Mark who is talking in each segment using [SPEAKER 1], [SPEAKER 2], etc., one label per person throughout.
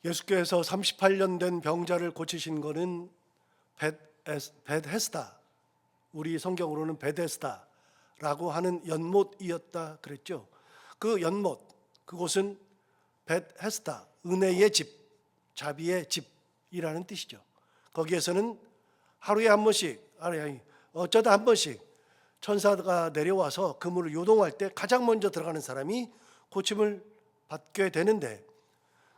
[SPEAKER 1] 예수께서 38년 된 병자를 고치신 것은 벳헤스다, 우리 성경으로는 베데스다라고 하는 연못이었다 그랬죠. 그 연못, 그곳은 벳헤스다, 은혜의 집, 자비의 집이라는 뜻이죠. 거기에서는 하루에 한 번씩, 어쩌다 한 번씩 천사가 내려와서 그물을 요동할 때 가장 먼저 들어가는 사람이 고침을 받게 되는데,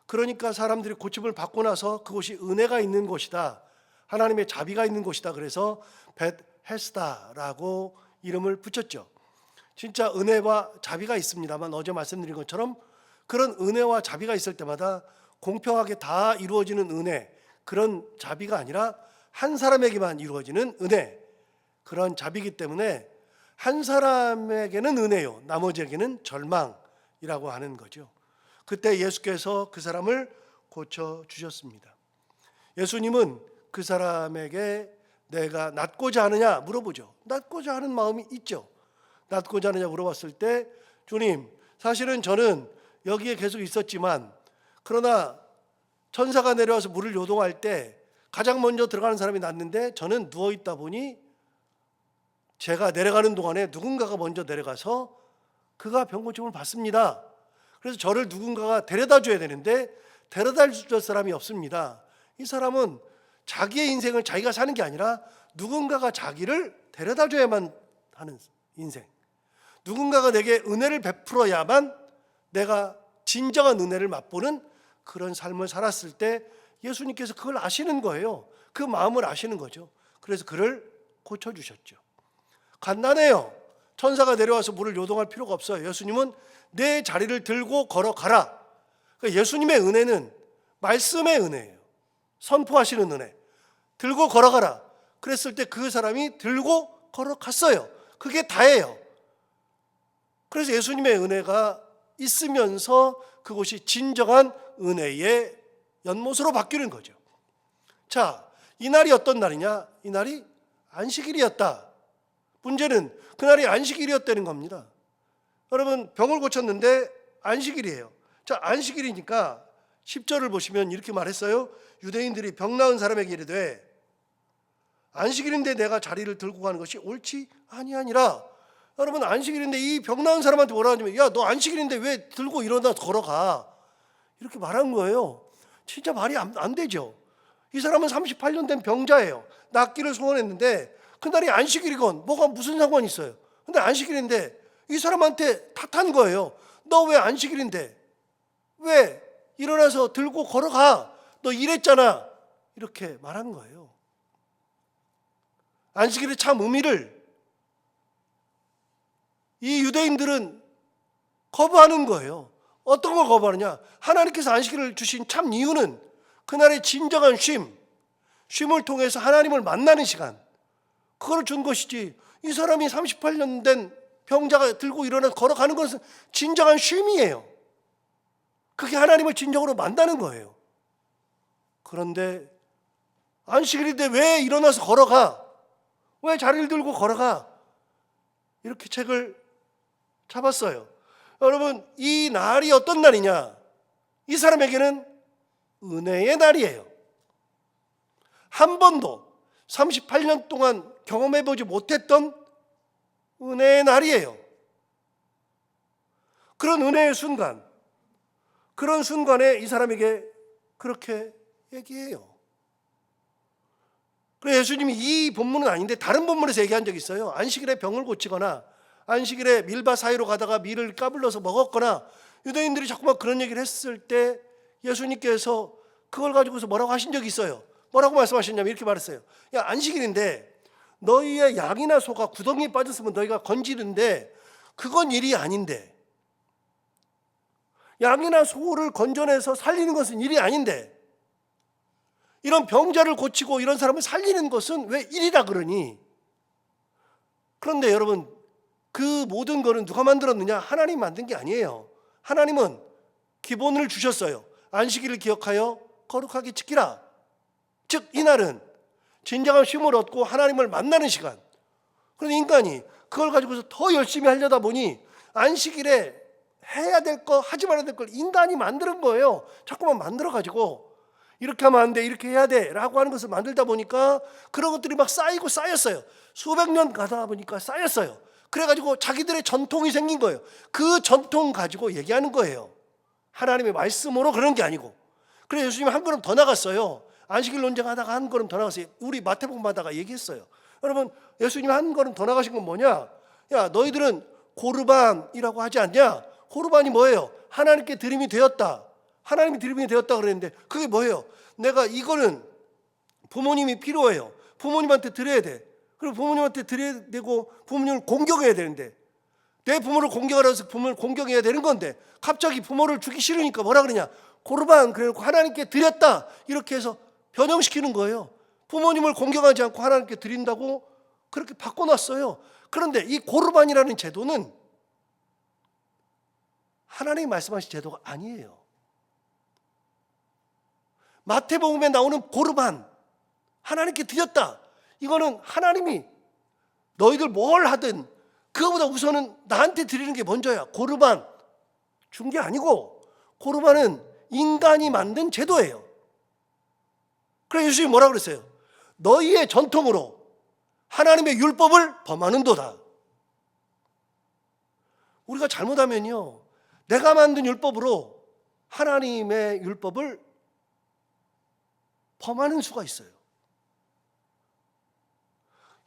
[SPEAKER 1] 그러니까 사람들이 고침을 받고 나서 그곳이 은혜가 있는 곳이다, 하나님의 자비가 있는 곳이다, 그래서 벳헤스다라고 이름을 붙였죠. 진짜 은혜와 자비가 있습니다만, 어제 말씀드린 것처럼 그런 은혜와 자비가 있을 때마다 공평하게 다 이루어지는 은혜, 그런 자비가 아니라 한 사람에게만 이루어지는 은혜, 그런 자비이기 때문에 한 사람에게는 은혜요, 나머지에게는 절망이라고 하는 거죠. 그때 예수께서 그 사람을 고쳐주셨습니다. 예수님은 그 사람에게 내가 낫고자 하느냐 물어보죠. 낫고자 하는 마음이 있죠. 낫고자 하느냐 물어봤을 때, 주님, 사실은 저는 여기에 계속 있었지만, 그러나 천사가 내려와서 물을 요동할 때 가장 먼저 들어가는 사람이 낫는데 저는 누워있다 보니 제가 내려가는 동안에 누군가가 먼저 내려가서 그가 병고침을 받습니다. 그래서 저를 누군가가 데려다 줘야 되는데 데려다 줄 사람이 없습니다. 이 사람은 자기의 인생을 자기가 사는 게 아니라 누군가가 자기를 데려다 줘야만 하는 인생, 누군가가 내게 은혜를 베풀어야만 내가 진정한 은혜를 맛보는 그런 삶을 살았을 때 예수님께서 그걸 아시는 거예요. 그 마음을 아시는 거죠. 그래서 그를 고쳐주셨죠. 간단해요. 천사가 내려와서 물을 요동할 필요가 없어요. 예수님은 내 자리를 들고 걸어가라. 그러니까 예수님의 은혜는 말씀의 은혜예요. 선포하시는 은혜. 들고 걸어가라. 그랬을 때 그 사람이 들고 걸어갔어요. 그게 다예요. 그래서 예수님의 은혜가 있으면서 그곳이 진정한 은혜의 연못으로 바뀌는 거죠. 자, 이 날이 어떤 날이냐? 이 날이 안식일이었다. 문제는 그날이 안식일이었다는 겁니다. 여러분, 병을 고쳤는데 안식일이에요. 자, 안식일이니까 10절을 보시면 이렇게 말했어요. 유대인들이 병 나은 사람에게 이르되 안식일인데 내가 자리를 들고 가는 것이 옳지 아니하니라. 여러분, 안식일인데 이 병 나은 사람한테 뭐라 하냐면, 야, 너 안식일인데 왜 들고 일어나 걸어가? 이렇게 말한 거예요. 진짜 말이 안 되죠. 이 사람은 38년 된 병자예요. 낫기를 소원했는데 그날이 안식일이건 뭐가 무슨 상관이 있어요. 근데 안식일인데 이 사람한테 탓한 거예요. 너 왜 안식일인데 왜 일어나서 들고 걸어가? 너 일했잖아. 이렇게 말한 거예요. 안식일의 참 의미를 이 유대인들은 거부하는 거예요. 어떤 걸 거부하느냐? 하나님께서 안식일을 주신 참 이유는 그날의 진정한 쉼을 통해서 하나님을 만나는 시간, 그걸 준 것이지, 이 사람이 38년 된 병자가 들고 일어나 걸어가는 것은 진정한 쉼이에요. 그게 하나님을 진정으로 만나는 거예요. 그런데 안식일인데 왜 일어나서 걸어가? 왜 자리를 들고 걸어가? 이렇게 책을 잡았어요. 여러분, 이 날이 어떤 날이냐? 이 사람에게는 은혜의 날이에요. 한 번도 38년 동안 경험해보지 못했던 은혜의 날이에요. 그런 은혜의 순간, 그런 순간에 이 사람에게 그렇게 얘기해요. 그래서 예수님이 이 본문은 아닌데 다른 본문에서 얘기한 적이 있어요. 안식일에 병을 고치거나 안식일에 밀밭 사이로 가다가 밀을 까불러서 먹었거나, 유대인들이 자꾸만 그런 얘기를 했을 때 예수님께서 그걸 가지고서 뭐라고 하신 적이 있어요. 뭐라고 말씀하셨냐면 이렇게 말했어요. 야, 안식일인데 너희의 양이나 소가 구덩이에 빠졌으면 너희가 건지는데 그건 일이 아닌데, 양이나 소를 건져내서 살리는 것은 일이 아닌데, 이런 병자를 고치고 이런 사람을 살리는 것은 왜 일이라 그러니? 그런데 여러분, 그 모든 거는 누가 만들었느냐? 하나님 만든 게 아니에요. 하나님은 기본을 주셨어요. 안식일을 기억하여 거룩하게 지키라. 즉, 이날은 진정한 쉼을 얻고 하나님을 만나는 시간. 그런데 인간이 그걸 가지고서 더 열심히 하려다 보니 안식일에 해야 될 거, 하지 말아야 될 걸 인간이 만드는 거예요. 자꾸만 만들어가지고 이렇게 하면 안 돼, 이렇게 해야 돼 라고 하는 것을 만들다 보니까 그런 것들이 막 쌓이고 쌓였어요. 수백 년 가다 보니까 쌓였어요. 그래가지고 자기들의 전통이 생긴 거예요. 그 전통 가지고 얘기하는 거예요. 하나님의 말씀으로 그런 게 아니고. 그래서 예수님이 한 걸음 더 나갔어요. 안식일 논쟁하다가 한 걸음 더 나갔어요. 우리 마태복음 하다가 얘기했어요. 여러분, 예수님이 한 걸음 더 나가신 건 뭐냐? 야, 너희들은 고르반이라고 하지 않냐? 고르반이 뭐예요? 하나님께 드림이 되었다. 하나님이 드림이 되었다 그랬는데 그게 뭐예요? 내가 이거는 부모님이 필요해요. 부모님한테 드려야 돼. 그리고 부모님한테 드려야 되고 부모님을 공경해야 되는데 내 부모를 공경하라 해서 부모를 공경해야 되는 건데 갑자기 부모를 주기 싫으니까 뭐라 그러냐? 고르반, 그래놓고 하나님께 드렸다 이렇게 해서 변형시키는 거예요. 부모님을 공경하지 않고 하나님께 드린다고 그렇게 바꿔놨어요. 그런데 이 고르반이라는 제도는 하나님이 말씀하신 제도가 아니에요. 마태복음에 나오는 고르반, 하나님께 드렸다, 이거는 하나님이 너희들 뭘 하든 그거보다 우선은 나한테 드리는 게 먼저야. 고르반 준 게 아니고 고르반은 인간이 만든 제도예요. 그래서 예수님이 뭐라고 그랬어요? 너희의 전통으로 하나님의 율법을 범하는도다. 우리가 잘못하면요, 내가 만든 율법으로 하나님의 율법을 범하는 수가 있어요.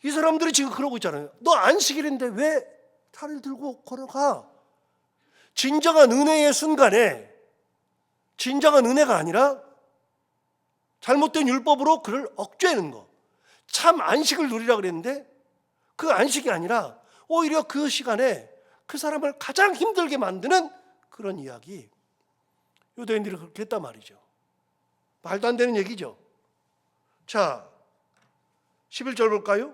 [SPEAKER 1] 이 사람들이 지금 그러고 있잖아요. 너 안식일인데 왜 차를 들고 걸어가? 진정한 은혜의 순간에 진정한 은혜가 아니라 잘못된 율법으로 그를 억제하는 거. 참 안식을 누리라 그랬는데 그 안식이 아니라 오히려 그 시간에 그 사람을 가장 힘들게 만드는 그런 이야기. 유대인들이 그렇게 했단 말이죠. 말도 안 되는 얘기죠. 자, 11절 볼까요?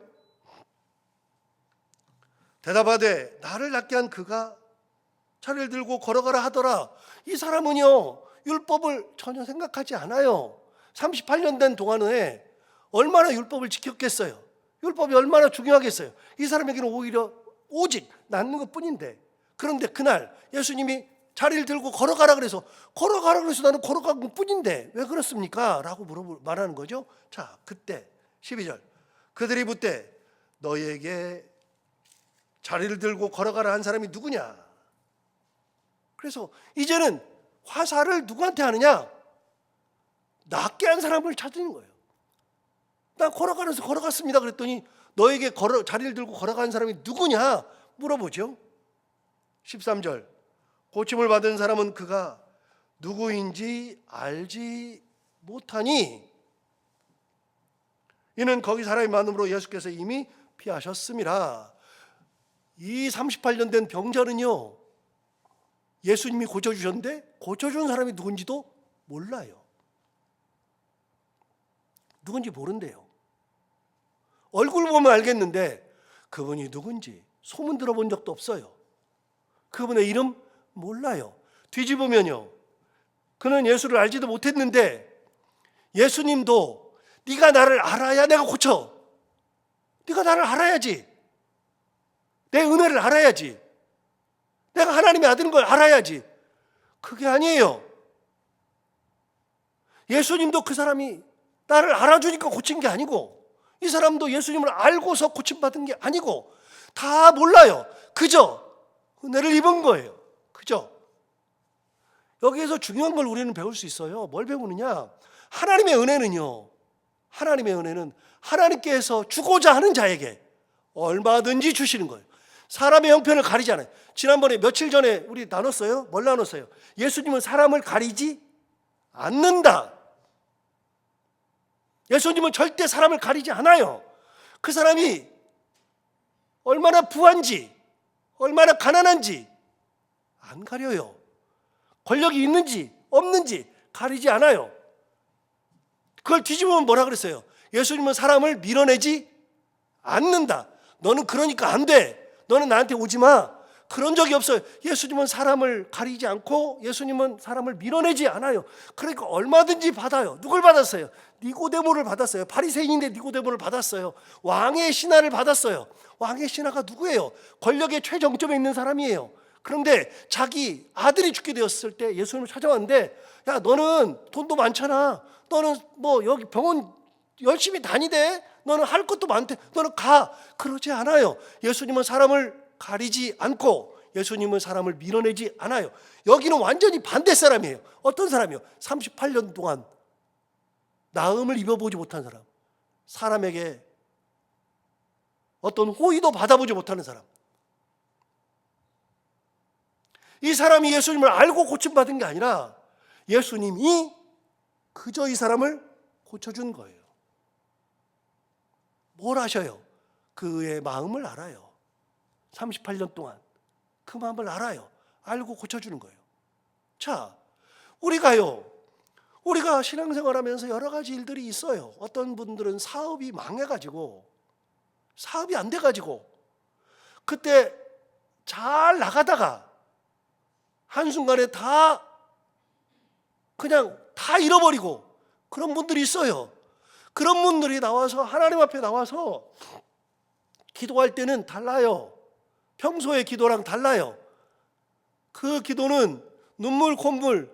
[SPEAKER 1] 대답하되 나를 낫게 한 그가 차를 들고 걸어가라 하더라. 이 사람은요, 율법을 전혀 생각하지 않아요. 38년 된 동안에 얼마나 율법을 지켰겠어요. 율법이 얼마나 중요하겠어요. 이 사람에게는 오히려 오직 낫는 것뿐인데, 그런데 그날 예수님이 자리를 들고 걸어가라 그래서 나는 걸어간 것뿐인데 왜 그렇습니까? 라고 말하는 거죠. 자, 그때 12절 그들이 묻되 너희에게 자리를 들고 걸어가라 한 사람이 누구냐? 그래서 이제는 화살을 누구한테 하느냐? 낫게 한 사람을 찾는 거예요. 나 걸어가면서 걸어갔습니다 그랬더니 너에게 자리를 들고 걸어간 사람이 누구냐? 물어보죠. 13절 고침을 받은 사람은 그가 누구인지 알지 못하니 이는 거기 사람이 많음으로 예수께서 이미 피하셨음이라. 이 38년 된 병자는요, 예수님이 고쳐주셨는데 고쳐준 사람이 누군지도 몰라요. 누군지 모른대요. 얼굴 보면 알겠는데 그분이 누군지 소문 들어본 적도 없어요. 그분의 이름 몰라요. 뒤집으면요, 그는 예수를 알지도 못했는데 예수님도 네가 나를 알아야 내가 고쳐. 네가 나를 알아야지. 내 은혜를 알아야지. 내가 하나님의 아들인 걸 알아야지. 그게 아니에요. 예수님도 그 사람이 나를 알아주니까 고친 게 아니고, 이 사람도 예수님을 알고서 고침받은 게 아니고, 다 몰라요. 그저 은혜를 입은 거예요. 그죠? 여기에서 중요한 걸 우리는 배울 수 있어요. 뭘 배우느냐? 하나님의 은혜는요, 하나님의 은혜는 하나님께서 주고자 하는 자에게 얼마든지 주시는 거예요. 사람의 형편을 가리지 않아요. 지난번에 며칠 전에 우리 나눴어요. 뭘 나눴어요? 예수님은 사람을 가리지 않는다. 예수님은 절대 사람을 가리지 않아요. 그 사람이 얼마나 부한지, 얼마나 가난한지 안 가려요. 권력이 있는지 없는지 가리지 않아요. 그걸 뒤집으면 뭐라 그랬어요? 예수님은 사람을 밀어내지 않는다. 너는 그러니까 안 돼. 너는 나한테 오지 마. 그런 적이 없어요. 예수님은 사람을 가리지 않고 예수님은 사람을 밀어내지 않아요. 그러니까 얼마든지 받아요. 누굴 받았어요? 니고데모를 받았어요. 바리새인인데 니고데모를 받았어요. 왕의 신하를 받았어요. 왕의 신하가 누구예요? 권력의 최정점에 있는 사람이에요. 그런데 자기 아들이 죽게 되었을 때 예수님을 찾아왔는데, 야, 너는 돈도 많잖아. 너는 뭐 여기 병원 열심히 다니대. 너는 할 것도 많대. 너는 가. 그러지 않아요. 예수님은 사람을 가리지 않고 예수님은 사람을 밀어내지 않아요. 여기는 완전히 반대 사람이에요. 어떤 사람이요? 38년 동안 나음을 입어보지 못한 사람, 사람에게 어떤 호의도 받아보지 못하는 사람. 이 사람이 예수님을 알고 고침받은 게 아니라 예수님이 그저 이 사람을 고쳐준 거예요. 뭘 아셔요? 그의 마음을 알아요. 38년 동안 그 마음을 알아요. 알고 고쳐주는 거예요. 자, 우리가 신앙생활하면서 여러 가지 일들이 있어요. 어떤 분들은 사업이 망해가지고, 사업이 안 돼가지고, 그때 잘 나가다가 한순간에 그냥 다 잃어버리고 그런 분들이 있어요. 그런 분들이 나와서 하나님 앞에 나와서 기도할 때는 달라요. 평소의 기도랑 달라요. 그 기도는 눈물 콧물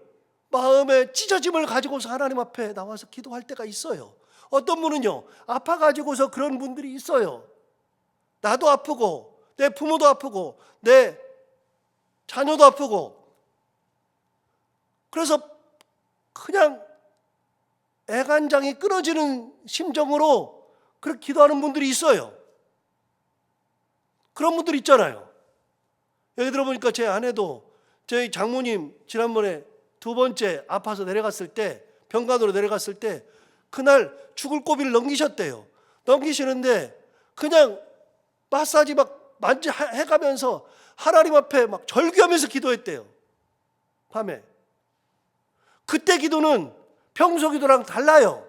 [SPEAKER 1] 마음의 찢어짐을 가지고서 하나님 앞에 나와서 기도할 때가 있어요. 어떤 분은요, 아파가지고서 그런 분들이 있어요. 나도 아프고 내 부모도 아프고 내 자녀도 아프고, 그래서 그냥 애간장이 끊어지는 심정으로 그렇게 기도하는 분들이 있어요. 그런 분들 있잖아요. 여기 들어보니까 제 아내도 저희 장모님 지난번에 두 번째 아파서 내려갔을 때, 병간호로 내려갔을 때 그날 죽을 고비를 넘기셨대요. 넘기시는데 그냥 마사지 막 해가면서 하나님 앞에 막 절규하면서 기도했대요. 밤에. 그때 기도는 평소 기도랑 달라요.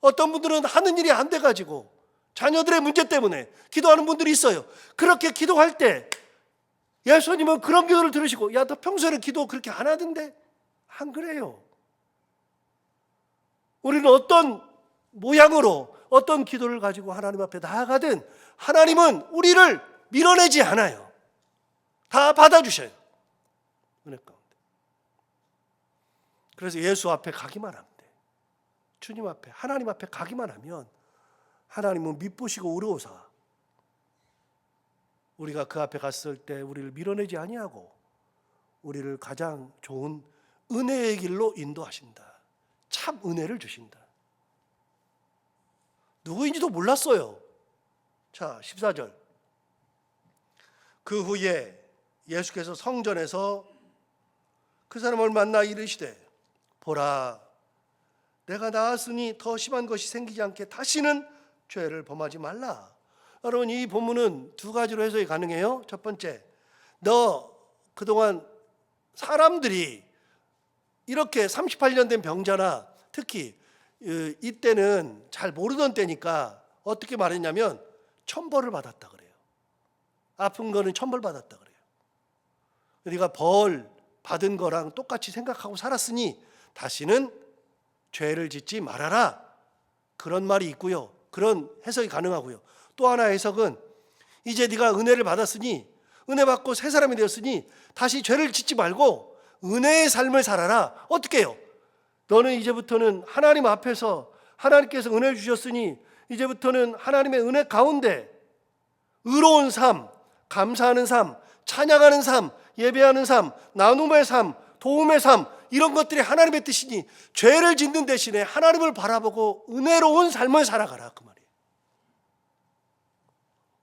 [SPEAKER 1] 어떤 분들은 하는 일이 안 돼가지고 자녀들의 문제 때문에 기도하는 분들이 있어요. 그렇게 기도할 때 예수님은 그런 기도를 들으시고, 야, 너 평소에는 기도 그렇게 안 하던데? 안 그래요. 우리는 어떤 모양으로 어떤 기도를 가지고 하나님 앞에 나아가든 하나님은 우리를 밀어내지 않아요. 다 받아주셔요. 은혜 가운데. 그래서 예수 앞에 가기만 하면 돼. 주님 앞에, 하나님 앞에 가기만 하면 하나님은 미쁘시고 의로우사 우리가 그 앞에 갔을 때 우리를 밀어내지 아니하고 우리를 가장 좋은 은혜의 길로 인도하신다. 참 은혜를 주신다. 누구인지도 몰랐어요. 자, 14절. 그 후에 예수께서 성전에서 그 사람을 만나 이르시되, 보라, 내가 나았으니 더 심한 것이 생기지 않게 다시는 죄를 범하지 말라. 여러분, 이 본문은 두 가지로 해석이 가능해요. 첫 번째, 너 그동안 사람들이 이렇게 38년 된 병자나 특히 이때는 잘 모르던 때니까 어떻게 말했냐면 천벌을 받았다 그래요. 아픈 거는 천벌 받았다 그래요. 네가 벌 받은 거랑 똑같이 생각하고 살았으니 다시는 죄를 짓지 말아라. 그런 말이 있고요. 그런 해석이 가능하고요. 또 하나 해석은 이제 네가 은혜를 받았으니, 은혜 받고 새 사람이 되었으니 다시 죄를 짓지 말고 은혜의 삶을 살아라. 어떻게 해요? 너는 이제부터는 하나님 앞에서 하나님께서 은혜를 주셨으니 이제부터는 하나님의 은혜 가운데 의로운 삶, 감사하는 삶, 찬양하는 삶, 예배하는 삶, 나눔의 삶, 도움의 삶, 이런 것들이 하나님의 뜻이니 죄를 짓는 대신에 하나님을 바라보고 은혜로운 삶을 살아가라, 그 말이에요.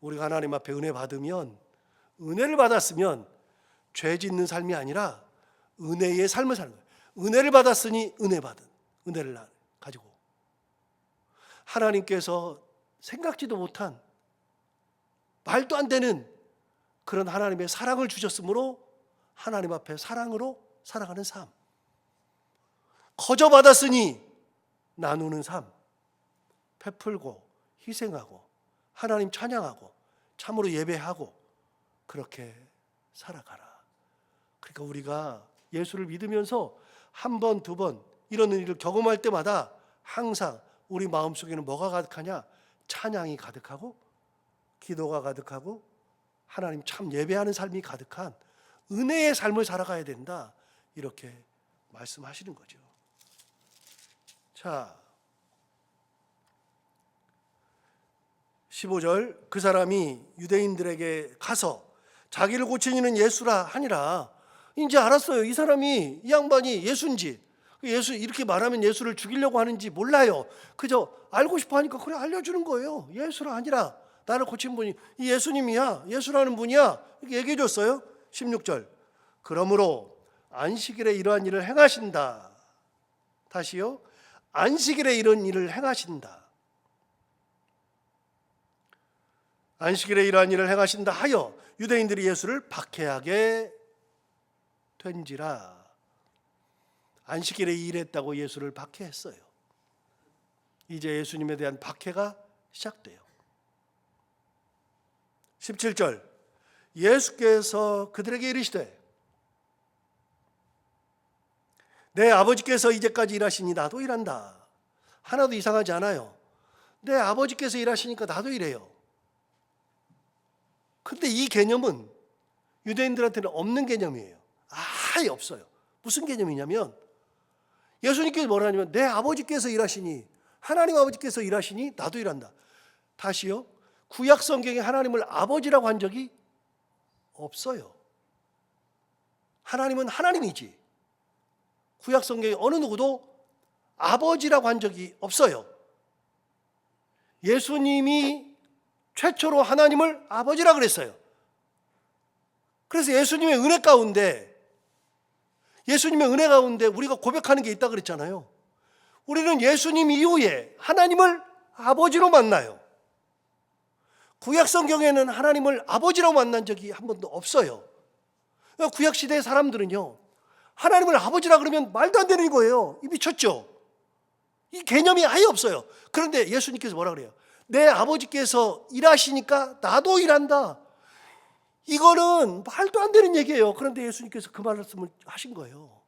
[SPEAKER 1] 우리가 하나님 앞에 은혜 받으면, 은혜를 받았으면 죄 짓는 삶이 아니라 은혜의 삶을 사는 거예요. 은혜를 받았으니 은혜 받은, 은혜를 가지고 하나님께서 생각지도 못한, 말도 안 되는 그런 하나님의 사랑을 주셨으므로 하나님 앞에 사랑으로 살아가는 삶, 거저 받았으니 나누는 삶, 베풀고 희생하고 하나님 찬양하고 참으로 예배하고 그렇게 살아가라. 그러니까 우리가 예수를 믿으면서 한 번, 두 번 이런 일을 경험할 때마다 항상 우리 마음속에는 뭐가 가득하냐? 찬양이 가득하고 기도가 가득하고 하나님 참 예배하는 삶이 가득한 은혜의 삶을 살아가야 된다, 이렇게 말씀하시는 거죠. 자, 15절, 그 사람이 유대인들에게 가서 자기를 고친 이는 예수라 하니라. 이제 알았어요. 이 사람이, 이 양반이 예수인지, 예수 이렇게 말하면 예수를 죽이려고 하는지 몰라요. 그저 알고 싶어 하니까 그래 알려주는 거예요. 예수라 아니라 나를 고친 분이 이 예수님이야, 예수라는 분이야, 이렇게 얘기해 줬어요. 16절, 그러므로 안식일에 이러한 일을 행하신다. 다시요, 안식일에 이런 일을 행하신다. 안식일에 이러한 일을 행하신다 하여 유대인들이 예수를 박해하게 된지라. 안식일에 일했다고 예수를 박해했어요. 이제 예수님에 대한 박해가 시작돼요. 17절, 예수께서 그들에게 이르시되 내 아버지께서 이제까지 일하시니 나도 일한다. 하나도 이상하지 않아요. 내 아버지께서 일하시니까 나도 일해요. 근데 이 개념은 유대인들한테는 없는 개념이에요. 아예 없어요. 무슨 개념이냐면 예수님께서 뭐라 하냐면 내 아버지께서 일하시니, 하나님 아버지께서 일하시니 나도 일한다. 다시요, 구약 성경에 하나님을 아버지라고 한 적이 없어요. 하나님은 하나님이지 구약 성경에 어느 누구도 아버지라고 한 적이 없어요. 예수님이 최초로 하나님을 아버지라 그랬어요. 그래서 예수님의 은혜 가운데 우리가 고백하는 게 있다 그랬잖아요. 우리는 예수님 이후에 하나님을 아버지로 만나요. 구약 성경에는 하나님을 아버지로 만난 적이 한 번도 없어요. 구약 시대의 사람들은요, 하나님을 아버지라 그러면 말도 안 되는 거예요. 이 미쳤죠? 이 개념이 아예 없어요. 그런데 예수님께서 뭐라 그래요? 내 아버지께서 일하시니까 나도 일한다. 이거는 말도 안 되는 얘기예요. 그런데 예수님께서 그 말씀을 하신 거예요.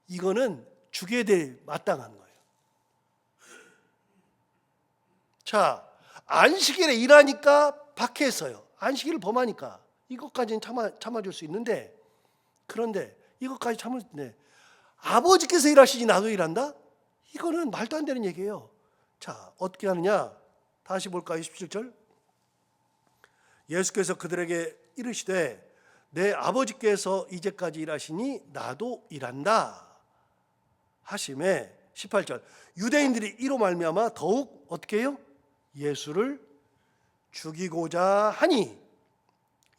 [SPEAKER 1] 이거는 죽여야 될 마땅한 거예요. 자, 안식일에 일하니까 박해했어요. 안식일을 범하니까 이것까지는 참아줄 수 있는데, 그런데 이것까지 참을때 아버지께서 일하시지 나도 일한다? 이거는 말도 안 되는 얘기예요. 자, 어떻게 하느냐? 다시 볼까요? 17절, 예수께서 그들에게 이르시되 내 아버지께서 이제까지 일하시니 나도 일한다 하심에, 18절, 유대인들이 이로 말미암아 더욱 어떻게 해요? 예수를 죽이고자 하니.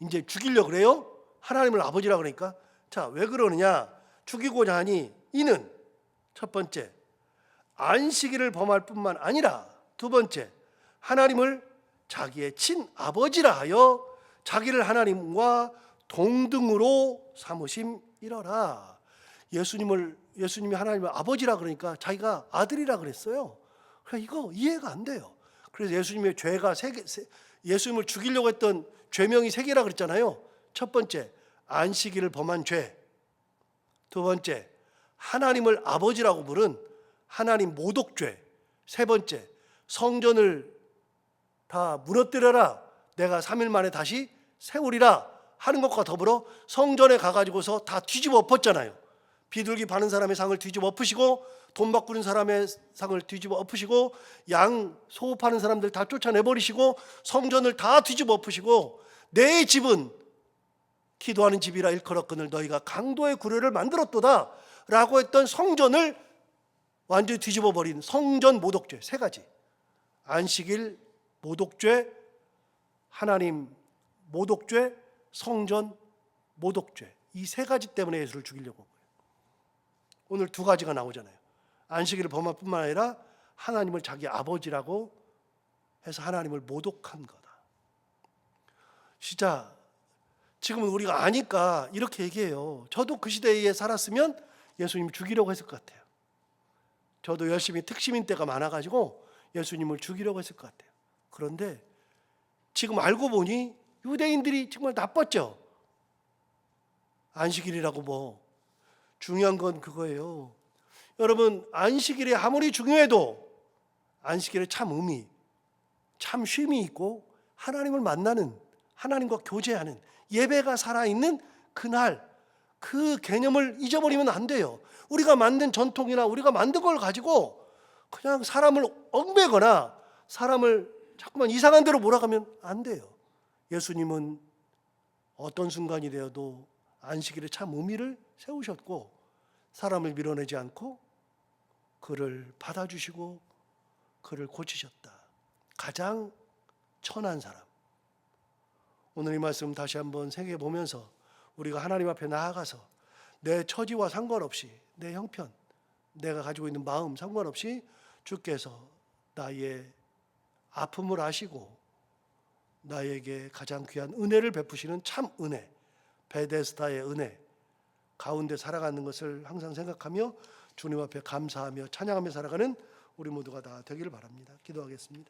[SPEAKER 1] 이제 죽이려고 그래요. 하나님을 아버지라 그러니까. 자, 왜 그러느냐? 죽이고자 하니 이는 첫 번째, 안식일을 범할 뿐만 아니라 두 번째, 하나님을 자기의 친아버지라 하여 자기를 하나님과 동등으로 삼으심이러라. 예수님이 하나님의 아버지라 그러니까 자기가 아들이라 그랬어요. 그래, 이거 이해가 안 돼요. 그래서 예수님의 죄가 예수님을 죽이려고 했던 죄명이 세 개라 그랬잖아요. 첫 번째, 안식일을 범한 죄. 두 번째, 하나님을 아버지라고 부른 하나님 모독죄. 세 번째, 성전을 다 무너뜨려라, 내가 3일 만에 다시 세우리라 하는 것과 더불어 성전에 가가지고서 다 뒤집어 엎었잖아요. 비둘기 파는 사람의 상을 뒤집어 엎으시고, 돈 바꾸는 사람의 상을 뒤집어 엎으시고, 소 파는 사람들 다 쫓아내버리시고, 성전을 다 뒤집어 엎으시고, 내 집은 기도하는 집이라 일컬었거늘 너희가 강도의 구례를 만들었도다 라고 했던 성전을 완전히 뒤집어 버린 성전 모독죄 세 가지. 안식일 모독죄, 하나님 모독죄, 성전 모독죄, 이 세 가지 때문에 예수를 죽이려고 한 거예요. 오늘 두 가지가 나오잖아요. 안식일을 범할 뿐만 아니라 하나님을 자기 아버지라고 해서 하나님을 모독한 거다. 진짜 지금은 우리가 아니까 이렇게 얘기해요. 저도 그 시대에 살았으면 예수님 죽이려고 했을 것 같아요. 저도 열심히 특심인 때가 많아가지고 예수님을 죽이려고 했을 것 같아요. 그런데 지금 알고 보니 유대인들이 정말 나빴죠. 안식일이라고 뭐. 중요한 건 그거예요. 여러분, 안식일이 아무리 중요해도 안식일에 참 의미, 참 쉼이 있고 하나님을 만나는, 하나님과 교제하는 예배가 살아있는 그날, 그 개념을 잊어버리면 안 돼요. 우리가 만든 전통이나 우리가 만든 걸 가지고 그냥 사람을 얽매거나 사람을 자꾸만 이상한 데로 몰아가면 안 돼요. 예수님은 어떤 순간이 되어도 안식일에 참 의미를 세우셨고 사람을 밀어내지 않고 그를 받아주시고 그를 고치셨다. 가장 천한 사람. 오늘 이 말씀 다시 한번 생각해 보면서 우리가 하나님 앞에 나아가서 내 처지와 상관없이 내 형편, 내가 가지고 있는 마음 상관없이 주께서 나의 아픔을 아시고 나에게 가장 귀한 은혜를 베푸시는 참 은혜, 베데스다의 은혜 가운데 살아가는 것을 항상 생각하며 주님 앞에 감사하며 찬양하며 살아가는 우리 모두가 다 되기를 바랍니다. 기도하겠습니다.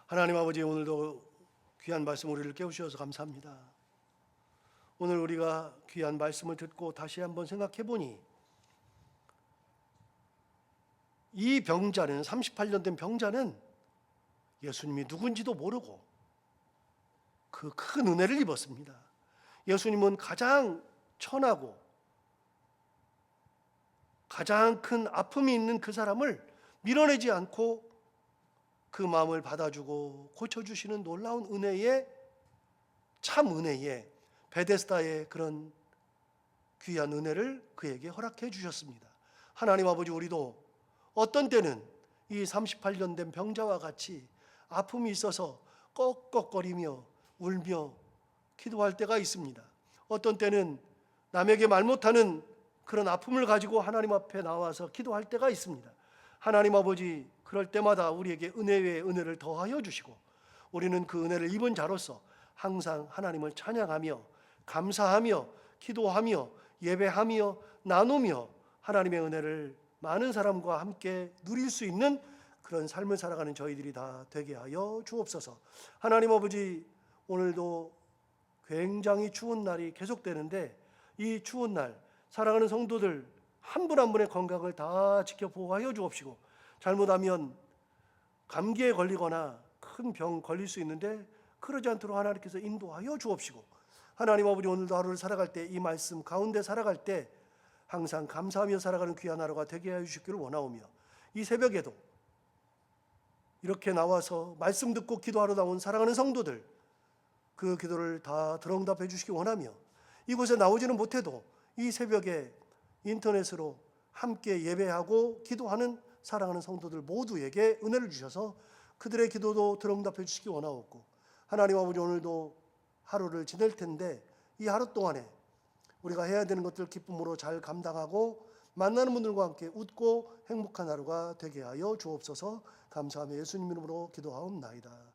[SPEAKER 1] 하나님 아버지, 오늘도 귀한 말씀 우리를 깨우셔서 감사합니다. 오늘 우리가 귀한 말씀을 듣고 다시 한번 생각해 보니 이 병자는 38년 된 병자는 예수님이 누군지도 모르고 그 큰 은혜를 입었습니다. 예수님은 가장 천하고 가장 큰 아픔이 있는 그 사람을 밀어내지 않고 그 마음을 받아주고 고쳐주시는 놀라운 은혜의 참 은혜의 베데스다의 그런 귀한 은혜를 그에게 허락해 주셨습니다. 하나님 아버지, 우리도 어떤 때는 이 38년 된 병자와 같이 아픔이 있어서 꺽꺽거리며 울며 기도할 때가 있습니다. 어떤 때는 남에게 말 못하는 그런 아픔을 가지고 하나님 앞에 나와서 기도할 때가 있습니다. 하나님 아버지, 그럴 때마다 우리에게 은혜 위에 은혜를 더하여 주시고 우리는 그 은혜를 입은 자로서 항상 하나님을 찬양하며 감사하며 기도하며 예배하며 나누며 하나님의 은혜를 많은 사람과 함께 누릴 수 있는 그런 삶을 살아가는 저희들이 다 되게 하여 주옵소서. 하나님 아버지, 오늘도 굉장히 추운 날이 계속되는데 이 추운 날 사랑하는 성도들 한 분 한 분의 건강을 다 지켜 보호하여 주옵시고 잘못하면 감기에 걸리거나 큰 병 걸릴 수 있는데 그러지 않도록 하나님께서 인도하여 주옵시고 하나님 아버지, 오늘도 하루를 살아갈 때 이 말씀 가운데 살아갈 때 항상 감사하며 살아가는 귀한 하루가 되게 하여 주시기를 원하오며 이 새벽에도 이렇게 나와서 말씀 듣고 기도하러 나온 사랑하는 성도들 그 기도를 다 들응답해 주시기 원하며 이곳에 나오지는 못해도 이 새벽에 인터넷으로 함께 예배하고 기도하는 사랑하는 성도들 모두에게 은혜를 주셔서 그들의 기도도 들응답해 주시기 원하옵고 하나님 아버지, 오늘도 하루를 지낼 텐데 이 하루 동안에 우리가 해야 되는 것들 기쁨으로 잘 감당하고 만나는 분들과 함께 웃고 행복한 하루가 되게 하여 주옵소서. 감사하며 예수님 이름으로 기도하옵나이다.